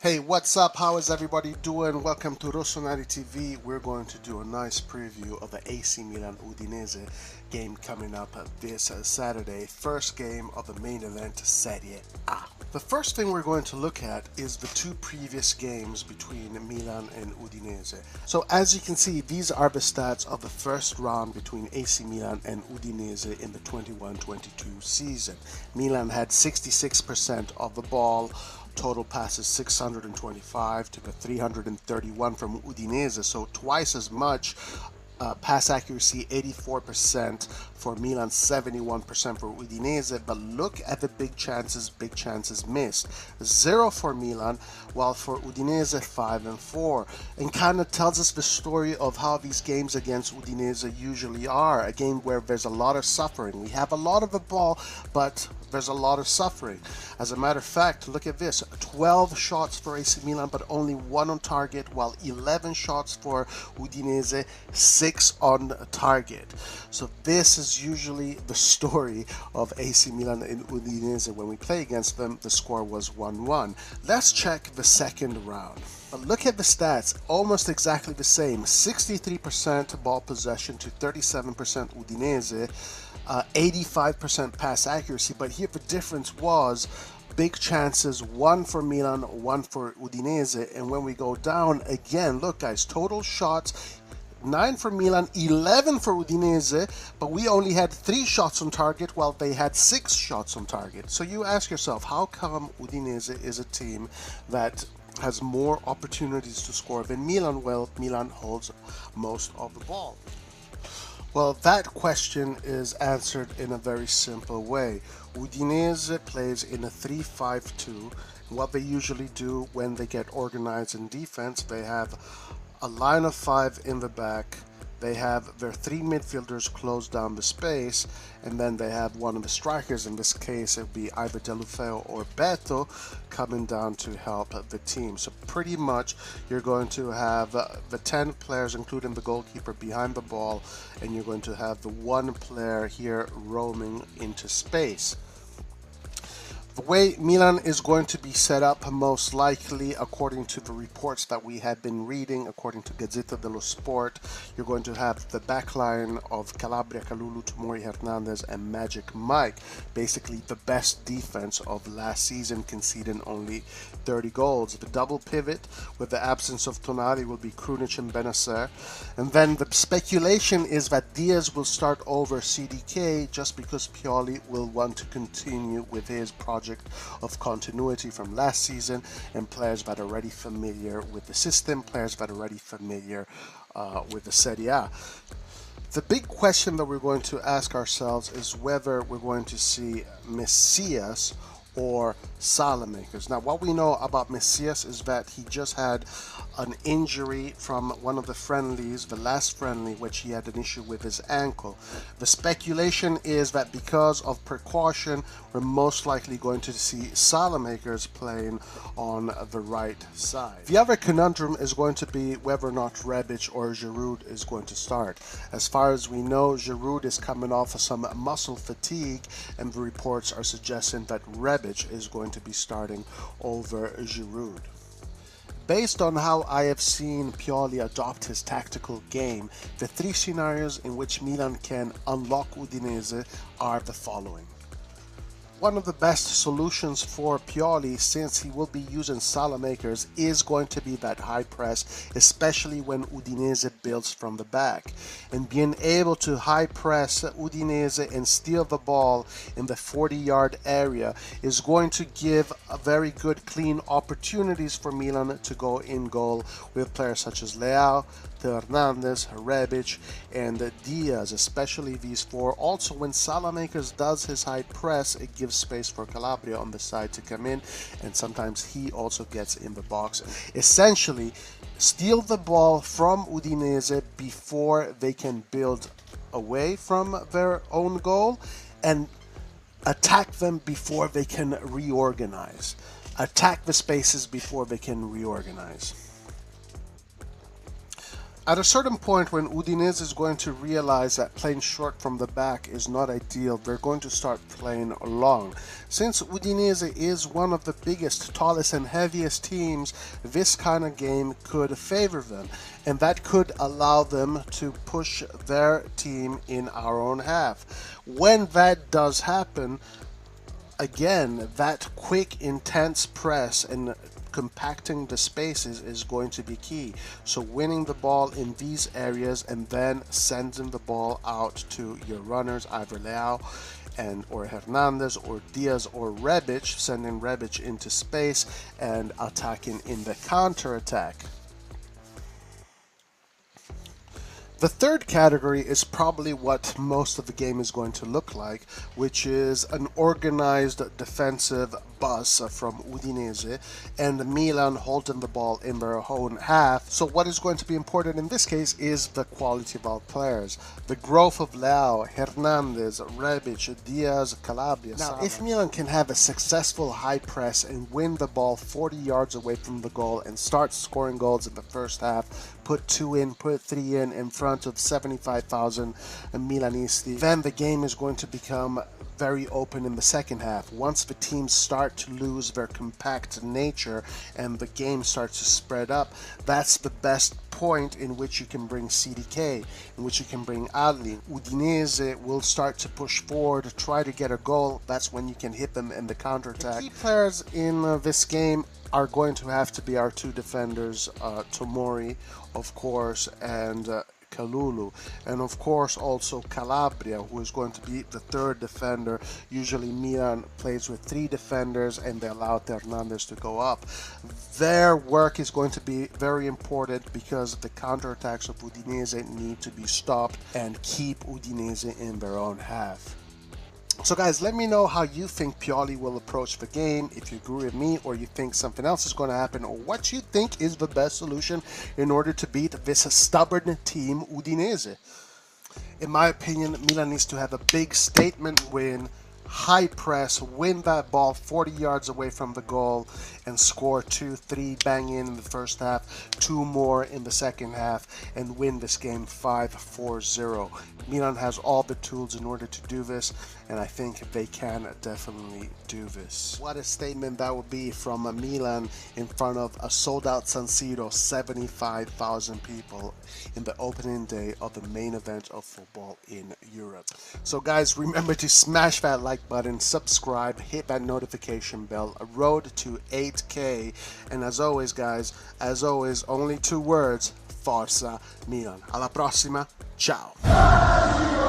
Hey, what's up? How is everybody doing? Welcome to Rossoneri TV. We're going to do a nice preview of the AC Milan Udinese game coming up this Saturday. First game of the main event, Serie A. The first thing we're going to look at is the two previous games between Milan and Udinese. So as you can see, these are the stats of the first round between AC Milan and Udinese in the 21-22 season. Milan had 66% of the ball. Total passes 625 to the 331 from Udinese, so twice as much. Pass accuracy 84% for Milan, 71% for Udinese. But look at the big chances missed. 0 for Milan, while for Udinese 5 and 4. And kind of tells us the story of how these games against Udinese usually are. A game where there's a lot of suffering. We have a lot of the ball, but there's a lot of suffering. As a matter of fact, look at this. 12 shots for AC Milan, but only 1 on target, while 11 shots for Udinese, 6 on target. So this is usually the story of AC Milan and Udinese. When we play against them, the score was 1-1. Let's check the second round. But look at the stats, almost exactly the same. 63% ball possession to 37% Udinese. 85% pass accuracy, but here the difference was big chances, 1 for Milan, 1 for Udinese. And when we go down again, look guys, total shots 9 for Milan, 11 for Udinese, but we only had 3 shots on target while they had 6 shots on target. So you ask yourself, how come Udinese is a team that has more opportunities to score than Milan? Well, Milan holds most of the ball. Well, that question is answered in a very simple way. Udinese plays in a 3-5-2. What they usually do when they get organized in defense, they have a line of 5 in the back. They have their 3 midfielders close down the space, and then they have one of the strikers. In this case, it would be either Deulofeu or Beto coming down to help the team. So pretty much you're going to have the 10 players, including the goalkeeper, behind the ball, and you're going to have the 1 player here roaming into space. The way Milan is going to be set up, most likely, according to the reports that we have been reading, according to Gazzetta dello Sport, you're going to have the backline of Calabria, Kalulu, Tomori, Hernandez, and Magic Mike. Basically, the best defense of last season, conceding only 30 goals. The double pivot, with the absence of Tonali, will be Krunic and Benacer. And then the speculation is that Diaz will start over CDK just because Pioli will want to continue with his project of continuity from last season, and players that are already familiar with the system, players that are already familiar with the Serie A. The big question that we're going to ask ourselves is whether we're going to see Messias or Salamakers. Now, what we know about Messias is that he just had an injury from one of the friendlies, the last friendly, which he had an issue with his ankle. The speculation is that because of precaution, we're most likely going to see Salamakers playing on the right side. The other conundrum is going to be whether or not Rebic or Giroud is going to start. As far as we know, Giroud is coming off of some muscle fatigue, and the reports are suggesting that Rebic is going to be starting over Giroud. Based on how I have seen Pioli adopt his tactical game, the 3 scenarios in which Milan can unlock Udinese are the following. One of the best solutions for Pioli, since he will be using Salamakers, is going to be that high press, especially when Udinese builds from the back. And being able to high press Udinese and steal the ball in the 40-yard area is going to give a very good clean opportunities for Milan to go in goal with players such as Leao, Hernandez, Rebic, and Diaz, especially these 4. Also, when Salamakers does his high press, it gives space for Calabria on the side to come in, and sometimes he also gets in the box. Essentially, steal the ball from Udinese before they can build away from their own goal, and attack them before they can reorganize. Attack the spaces before they can reorganize. At a certain point, when Udinese is going to realize that playing short from the back is not ideal, they're going to start playing long. Since Udinese is one of the biggest, tallest, and heaviest teams, this kind of game could favor them, and that could allow them to push their team in our own half. When that does happen, again, that quick, intense press and compacting the spaces is going to be key. So winning the ball in these areas and then sending the ball out to your runners, either Leao or Hernandez or Diaz or Rebic, sending Rebic into space and attacking in the counter attack. The third category is probably what most of the game is going to look like, which is an organized defensive bus from Udinese and Milan holding the ball in their own half. So what is going to be important in this case is the quality of our players. The growth of Leao, Hernandez, Rebic, Diaz, Calabria. Now, if Milan can have a successful high press and win the ball 40 yards away from the goal and start scoring goals in the first half, put 2 in, put 3 in front of 75,000 Milanisti, then the game is going to become very open in the second half. Once the teams start to lose their compact nature and the game starts to spread up, that's the best point in which you can bring CDK, in which you can bring Adli. Udinese will start to push forward, try to get a goal. That's when you can hit them in the counterattack. The key players in this game are going to have to be our two defenders, Tomori, of course, and Kalulu, and of course also Calabria, who is going to be the third defender. Usually Milan plays with 3 defenders and they allow Hernandez to go up. Their work is going to be very important because the counterattacks of Udinese need to be stopped and keep Udinese in their own half. So guys, let me know how you think Pioli will approach the game, if you agree with me or you think something else is going to happen, or what you think is the best solution in order to beat this stubborn team Udinese. In my opinion, Milan needs to have a big statement win, high press, win that ball 40 yards away from the goal and score 2-3 bang in the first half, 2 more in the second half, and win this game 5-4-0. Milan has all the tools in order to do this, and I think they can definitely do this. What a statement that would be from Milan in front of a sold-out San Siro, 75,000 people in the opening day of the main event of football in Europe. So guys, remember to smash that like button, subscribe, hit that notification bell. A road to 8K, and as always guys, as always, only 2 words: Forza Milan. Alla prossima, ciao.